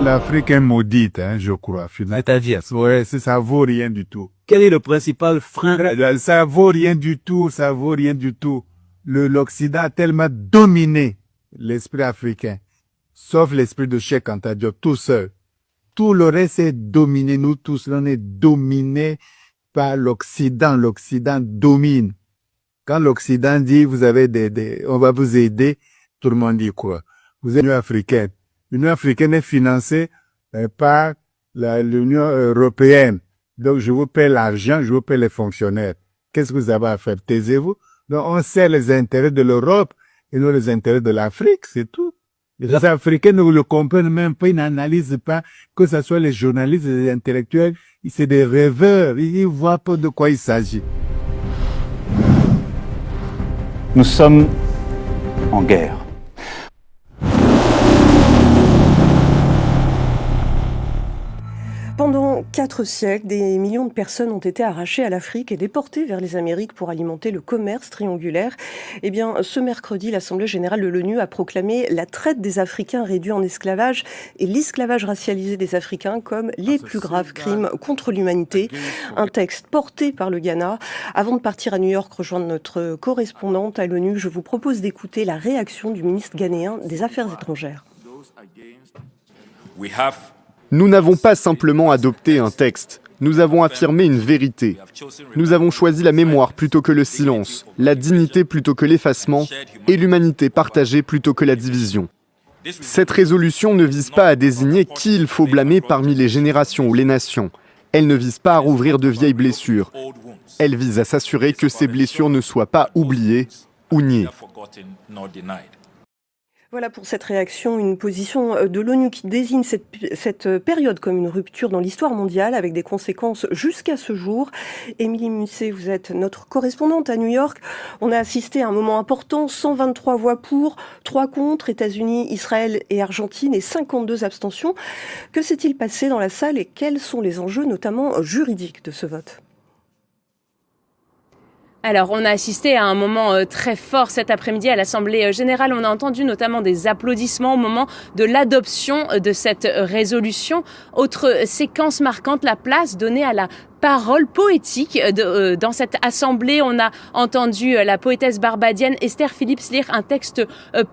L'Afrique est maudite, je crois. C'est-à-dire? Ouais, ça vaut rien du tout. Quel est le principal frein? Ça vaut rien du tout, ça vaut rien du tout. L'Occident a tellement dominé l'esprit africain, sauf l'esprit de Cheikh Anta Diop, tout seul. Tout le reste est dominé, nous tous, on est dominés par l'Occident. L'Occident domine. Quand l'Occident dit, vous avez on va vous aider, tout le monde dit quoi? Vous êtes l'Union africaine. L'Union africaine est financée par l'Union européenne. Donc, je vous paie l'argent, je vous paie les fonctionnaires. Qu'est-ce que vous avez à faire? Taisez-vous. Donc, on sert les intérêts de l'Europe et non les intérêts de l'Afrique, c'est tout. Les Africains ne le comprennent même pas, ils n'analysent pas, que ce soit les journalistes, les intellectuels, c'est des rêveurs, ils voient pas de quoi il s'agit. Nous sommes en guerre. Pendant 4 siècles, des millions de personnes ont été arrachées à l'Afrique et déportées vers les Amériques pour alimenter le commerce triangulaire. Eh bien, ce mercredi, l'Assemblée générale de l'ONU a proclamé la traite des Africains réduits en esclavage et l'esclavage racialisé des Africains comme les plus graves crimes contre l'humanité. Un texte porté par le Ghana. Avant de partir à New York rejoindre notre correspondante à l'ONU, je vous propose d'écouter la réaction du ministre ghanéen des Affaires étrangères. Nous n'avons pas simplement adopté un texte, nous avons affirmé une vérité. Nous avons choisi la mémoire plutôt que le silence, la dignité plutôt que l'effacement et l'humanité partagée plutôt que la division. Cette résolution ne vise pas à désigner qui il faut blâmer parmi les générations ou les nations. Elle ne vise pas à rouvrir de vieilles blessures. Elle vise à s'assurer que ces blessures ne soient pas oubliées ou niées. Voilà pour cette réaction, une position de l'ONU qui désigne cette période comme une rupture dans l'histoire mondiale avec des conséquences jusqu'à ce jour. Émilie Musset, vous êtes notre correspondante à New York. On a assisté à un moment important, 123 voix pour, 3 contre, États-Unis, Israël et Argentine et 52 abstentions. Que s'est-il passé dans la salle et quels sont les enjeux notamment juridiques de ce vote ? Alors, on a assisté à un moment très fort cet après-midi à l'Assemblée générale. On a entendu notamment des applaudissements au moment de l'adoption de cette résolution. Autre séquence marquante, la place donnée à la parole poétique dans cette assemblée. On a entendu la poétesse barbadienne Esther Phillips lire un texte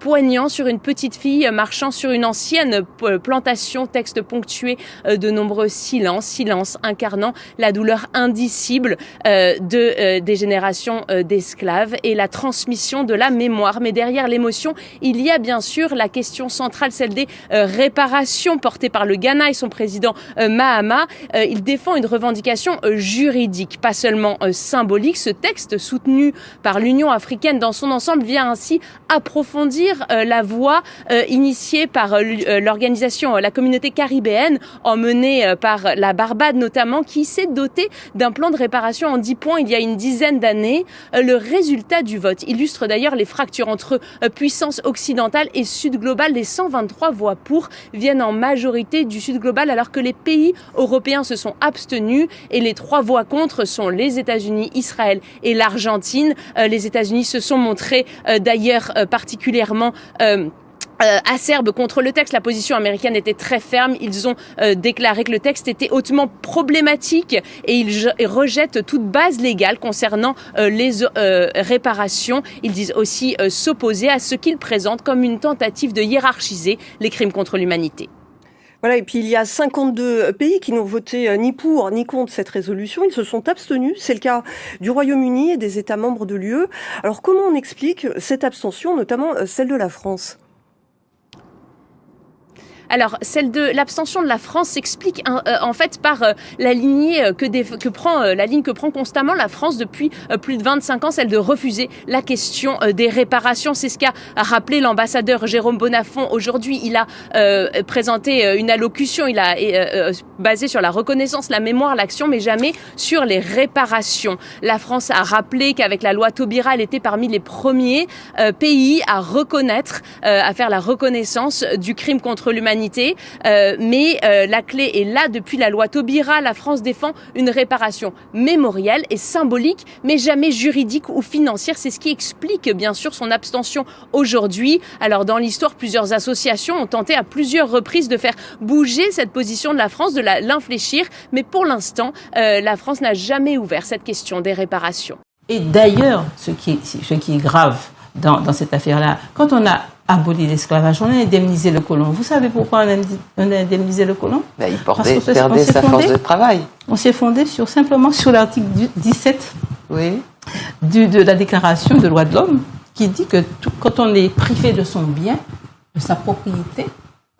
poignant sur une petite fille marchant sur une ancienne plantation, texte ponctué de nombreux silences incarnant la douleur indicible des générations d'esclaves et la transmission de la mémoire. Mais derrière l'émotion, il y a bien sûr la question centrale, celle des réparations portée par le Ghana et son président Mahama. Il défend une revendication juridique, pas seulement symbolique. Ce texte, soutenu par l'Union africaine dans son ensemble, vient ainsi approfondir la voie initiée par l'organisation, la communauté caribéenne, emmenée par la Barbade notamment, qui s'est dotée d'un plan de réparation en 10 points il y a une dizaine d'années. Le résultat du vote illustre d'ailleurs les fractures entre puissance occidentale et sud globale. Les 123 voix pour viennent en majorité du sud global, alors que les pays européens se sont abstenus, et les 3 voix contre sont les États-Unis, Israël et l'Argentine. Les États-Unis se sont montrés d'ailleurs particulièrement acerbes contre le texte. La position américaine était très ferme. Ils ont déclaré que le texte était hautement problématique et ils rejettent toute base légale concernant les réparations. Ils disent aussi s'opposer à ce qu'ils présentent comme une tentative de hiérarchiser les crimes contre l'humanité. Voilà, et puis il y a 52 pays qui n'ont voté ni pour ni contre cette résolution. Ils se sont abstenus. C'est le cas du Royaume-Uni et des États membres de l'UE. Alors comment on explique cette abstention, notamment celle de la France ? Alors, l'abstention de la France s'explique en fait par la lignée que prend constamment la France depuis plus de 25 ans, celle de refuser la question des réparations. C'est ce qu'a rappelé l'ambassadeur Jérôme Bonnafont aujourd'hui. Il a présenté une allocution, il a basé sur la reconnaissance, la mémoire, l'action, mais jamais sur les réparations. La France a rappelé qu'avec la loi Taubira, elle était parmi les premiers pays à reconnaître, à faire la reconnaissance du crime contre l'humanité l'humanité. Mais la clé est là depuis la loi Taubira. La France défend une réparation mémorielle et symbolique, mais jamais juridique ou financière. C'est ce qui explique bien sûr son abstention aujourd'hui. Alors dans l'histoire, plusieurs associations ont tenté à plusieurs reprises de faire bouger cette position de la France, de l'infléchir. Mais pour l'instant, la France n'a jamais ouvert cette question des réparations. Et d'ailleurs, ce qui est grave dans cette affaire-là, quand on a aboli l'esclavage, on a indemnisé le colon. Vous savez pourquoi on a indemnisé le colon? Il perdait sa force de travail. On s'est fondé simplement sur l'article 17 oui. de la Déclaration des droits de l'homme, qui dit que quand on est privé de son bien, de sa propriété,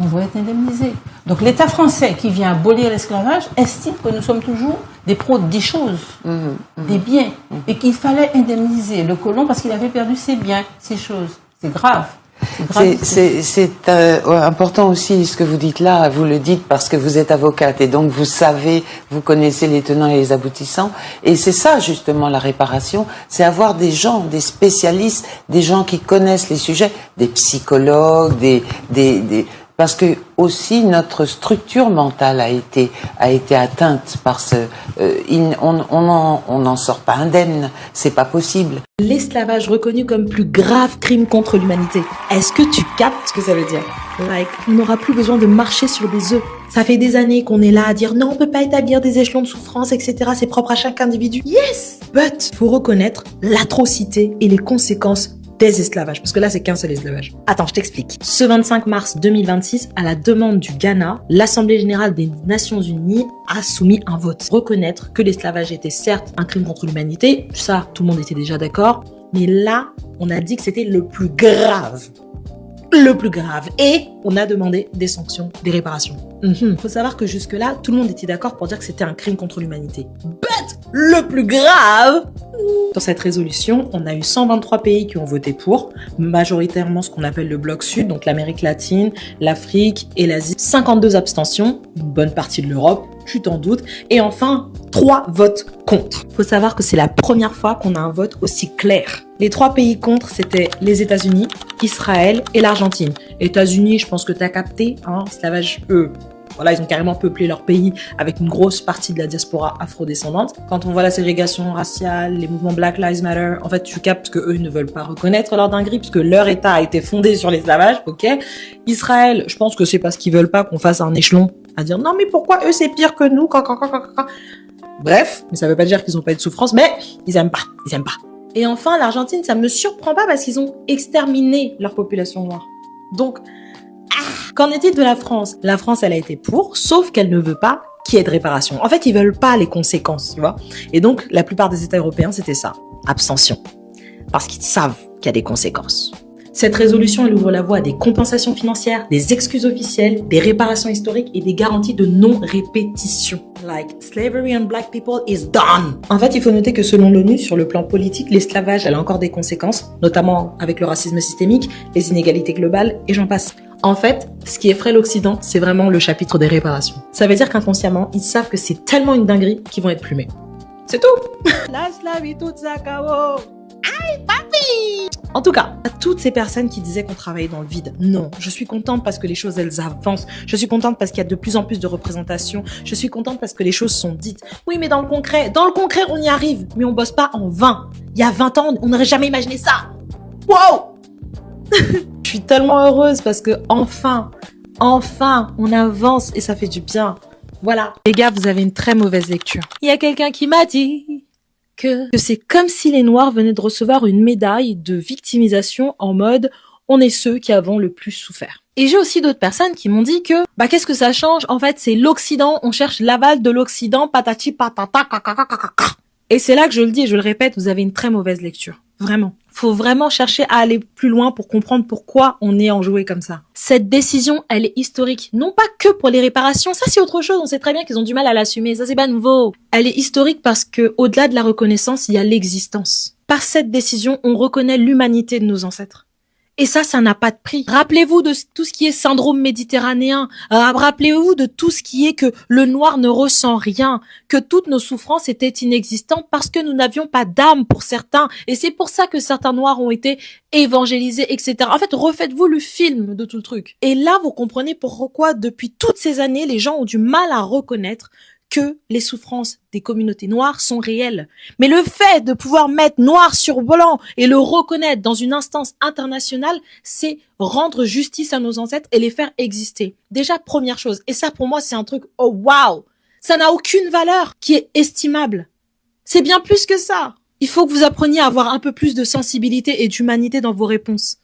on doit être indemnisé. Donc l'État français qui vient abolir l'esclavage estime que nous sommes toujours des pros des choses, des biens, et qu'il fallait indemniser le colon parce qu'il avait perdu ses biens, ses choses. C'est grave. C'est important aussi ce que vous dites là. Vous le dites parce que vous êtes avocate et donc vous savez, vous connaissez les tenants et les aboutissants. Et c'est ça justement la réparation, c'est avoir des gens, des spécialistes, des gens qui connaissent les sujets, des psychologues, parce que aussi notre structure mentale a été atteinte par on n'en sort pas indemne, c'est pas possible. L'esclavage reconnu comme plus grave crime contre l'humanité. Est-ce que tu captes ce que ça veut dire? On n'aura plus besoin de marcher sur des œufs. Ça fait des années qu'on est là à dire non, on peut pas établir des échelons de souffrance, etc. C'est propre à chaque individu. Yes! But, faut reconnaître l'atrocité et les conséquences des esclavages, parce que là c'est qu'un seul esclavage. Attends, je t'explique. Ce 25 mars 2026, à la demande du Ghana, l'Assemblée générale des Nations unies a soumis un vote. Reconnaître que l'esclavage était certes un crime contre l'humanité, ça tout le monde était déjà d'accord, mais là on a dit que c'était le plus grave. Le plus grave. Et on a demandé des sanctions, des réparations. Faut savoir que jusque-là, tout le monde était d'accord pour dire que c'était un crime contre l'humanité. But le plus grave, dans cette résolution, on a eu 123 pays qui ont voté pour, majoritairement ce qu'on appelle le bloc sud, donc l'Amérique latine, l'Afrique et l'Asie. 52 abstentions, une bonne partie de l'Europe, tu t'en doutes. Et enfin, 3 votes contre. Faut savoir que c'est la première fois qu'on a un vote aussi clair. Les 3 pays contre, c'était les États-Unis, Israël et l'Argentine. États-Unis, je pense que t'as capté, esclavage, voilà, ils ont carrément peuplé leur pays avec une grosse partie de la diaspora afrodescendante. Quand on voit la ségrégation raciale, les mouvements Black Lives Matter, en fait, tu captes que eux ne veulent pas reconnaître leur dinguerie puisque leur État a été fondé sur l'esclavage, ok? Israël, je pense que c'est parce qu'ils veulent pas qu'on fasse un échelon à dire non mais pourquoi eux c'est pire que nous, Bref, mais ça veut pas dire qu'ils ont pas eu de souffrance, mais ils aiment pas. Et enfin, l'Argentine, ça me surprend pas parce qu'ils ont exterminé leur population noire. Donc, qu'en est-il de la France? La France, elle a été pour, sauf qu'elle ne veut pas qu'il y ait de réparation. En fait, ils veulent pas les conséquences, tu vois. Et donc, la plupart des États européens, c'était ça. Abstention. Parce qu'ils savent qu'il y a des conséquences. Cette résolution, elle ouvre la voie à des compensations financières, des excuses officielles, des réparations historiques et des garanties de non-répétition. Like, slavery on black people is done. En fait, il faut noter que selon l'ONU, sur le plan politique, l'esclavage, elle a encore des conséquences, notamment avec le racisme systémique, les inégalités globales, et j'en passe. En fait, ce qui effraie l'Occident, c'est vraiment le chapitre des réparations. Ça veut dire qu'inconsciemment, ils savent que c'est tellement une dinguerie qu'ils vont être plumés. C'est tout. En tout cas, à toutes ces personnes qui disaient qu'on travaillait dans le vide, non, je suis contente parce que les choses, elles avancent. Je suis contente parce qu'il y a de plus en plus de représentation. Je suis contente parce que les choses sont dites. Oui, mais dans le concret, on y arrive. Mais on bosse pas en vain. Il y a 20 ans, on n'aurait jamais imaginé ça. Wow! Je suis tellement heureuse parce que enfin, on avance et ça fait du bien. Voilà. Les gars, vous avez une très mauvaise lecture. Il y a quelqu'un qui m'a dit que c'est comme si les Noirs venaient de recevoir une médaille de victimisation en mode on est ceux qui avons le plus souffert. Et j'ai aussi d'autres personnes qui m'ont dit que qu'est-ce que ça change? En fait, c'est l'Occident, on cherche l'aval de l'Occident, patati patata. Et c'est là que je le dis et je le répète, vous avez une très mauvaise lecture. Vraiment. Faut vraiment chercher à aller plus loin pour comprendre pourquoi on est enjoué comme ça. Cette décision, elle est historique. Non pas que pour les réparations. Ça, c'est autre chose. On sait très bien qu'ils ont du mal à l'assumer. Ça, c'est pas nouveau. Elle est historique parce que, au-delà de la reconnaissance, il y a l'existence. Par cette décision, on reconnaît l'humanité de nos ancêtres. Et ça n'a pas de prix. Rappelez-vous de tout ce qui est syndrome méditerranéen. Rappelez-vous de tout ce qui est que le noir ne ressent rien, que toutes nos souffrances étaient inexistantes parce que nous n'avions pas d'âme pour certains. Et c'est pour ça que certains noirs ont été évangélisés, etc. En fait, refaites-vous le film de tout le truc. Et là, vous comprenez pourquoi depuis toutes ces années, les gens ont du mal à reconnaître que les souffrances des communautés noires sont réelles. Mais le fait de pouvoir mettre noir sur blanc et le reconnaître dans une instance internationale, c'est rendre justice à nos ancêtres et les faire exister. Déjà, première chose. Et ça, pour moi, c'est un truc, oh waouh! Ça n'a aucune valeur qui est estimable. C'est bien plus que ça. Il faut que vous appreniez à avoir un peu plus de sensibilité et d'humanité dans vos réponses.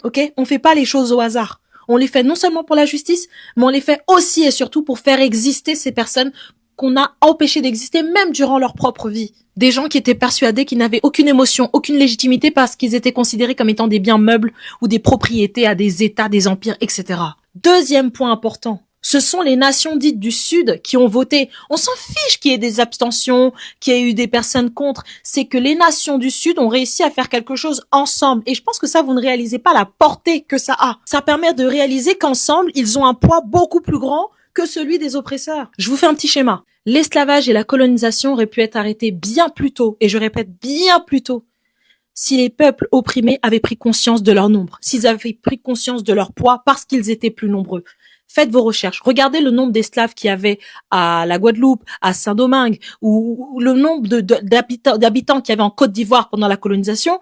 Ok? On fait pas les choses au hasard. On les fait non seulement pour la justice, mais on les fait aussi et surtout pour faire exister ces personnes qu'on a empêchées d'exister même durant leur propre vie. Des gens qui étaient persuadés qu'ils n'avaient aucune émotion, aucune légitimité parce qu'ils étaient considérés comme étant des biens meubles ou des propriétés à des États, des empires, etc. Deuxième point important. Ce sont les nations dites du Sud qui ont voté. On s'en fiche qu'il y ait des abstentions, qu'il y ait eu des personnes contre. C'est que les nations du Sud ont réussi à faire quelque chose ensemble. Et je pense que ça, vous ne réalisez pas la portée que ça a. Ça permet de réaliser qu'ensemble, ils ont un poids beaucoup plus grand que celui des oppresseurs. Je vous fais un petit schéma. L'esclavage et la colonisation auraient pu être arrêtés bien plus tôt. Et je répète, bien plus tôt. Si les peuples opprimés avaient pris conscience de leur nombre. S'ils avaient pris conscience de leur poids parce qu'ils étaient plus nombreux. Faites vos recherches. Regardez le nombre d'esclaves qu'il y avait à la Guadeloupe, à Saint-Domingue, ou le nombre d'habitants qu'il y avait en Côte d'Ivoire pendant la colonisation,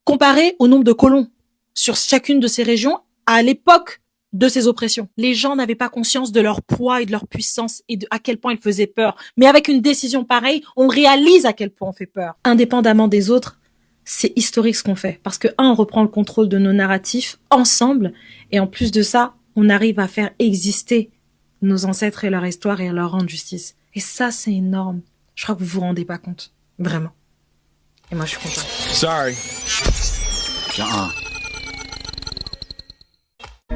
comparé au nombre de colons sur chacune de ces régions à l'époque de ces oppressions. Les gens n'avaient pas conscience de leur poids et de leur puissance et à quel point ils faisaient peur. Mais avec une décision pareille, on réalise à quel point on fait peur. Indépendamment des autres, c'est historique ce qu'on fait. Parce que, on reprend le contrôle de nos narratifs ensemble, et en plus de ça, on arrive à faire exister nos ancêtres et leur histoire et à leur rendre justice. Et ça, c'est énorme. Je crois que vous vous rendez pas compte. Vraiment. Et moi, je suis contente. Sorry.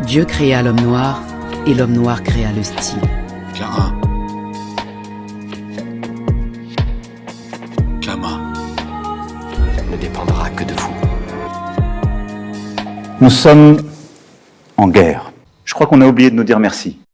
Dieu créa l'homme noir et l'homme noir créa le style. Ne dépendra que de vous. Nous sommes en guerre. Je crois qu'on a oublié de nous dire merci.